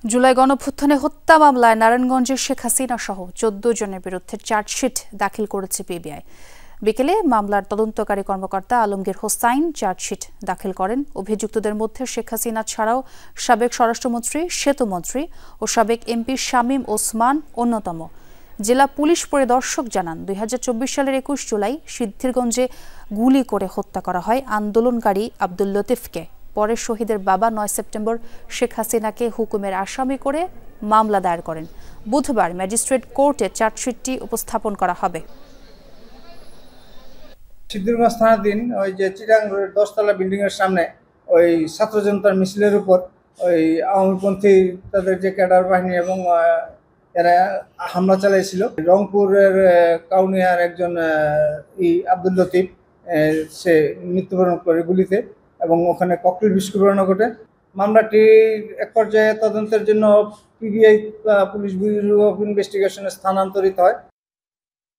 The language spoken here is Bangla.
জুলাই গণঅভ্যুত্থানে হত্যা মামলায় নারায়ণগঞ্জের শেখ হাসিনা সহ ১৪ জনের বিরুদ্ধে চার্জশিট দাখিল করেছে পিবিআই। বিকেলে মামলার তদন্তকারী কর্মকর্তা আলমগীর হোসাইন চার্জশিট দাখিল করেন। অভিযুক্তদের মধ্যে শেখ হাসিনা ছাড়াও সাবেক স্বরাষ্ট্রমন্ত্রী, সেতুমন্ত্রী ও সাবেক এমপি শামীম ওসমান অন্যতম। জেলা পুলিশ পরিদর্শক জানান, ২০২৪ সালের ২১ জুলাই সিদ্ধিরগঞ্জে গুলি করে হত্যা করা হয় আন্দোলনকারী আব্দুল লতিফকে। পরে শহীদের বাবা ৯ সেপ্টেম্বর শেখ হাসিনাকে হুকুমের আসামি করে মামলা দায়ের করেন। বুধবার ম্যাজিস্ট্রেট কোর্টে চার্জশিটটি উপস্থাপন করা হবে। সিদ্ধিরগঞ্জ থানাধীন ওই যে চিটাং 10তলা বিল্ডিং এর সামনে ওই ছাত্র জনতার মিছিলের উপর ওই আওয়ামীপন্থী তাদের যে ক্যাডার বাহিনী এবং এরা হামলা চালিয়েছিল। রংপুরের কাউনিয়ার একজন আব্দুল লতিফ সে মৃত্যুবরণ করে গুলিতে, এবং ওখানে ককটেল বিস্ফোরণও ঘটে। মামলাটি এক পর্যায়ে তদন্তের জন্য পিবিআই পুলিশ ব্যুরো অফ ইনভেস্টিগেশনে স্থানান্তরিত হয়।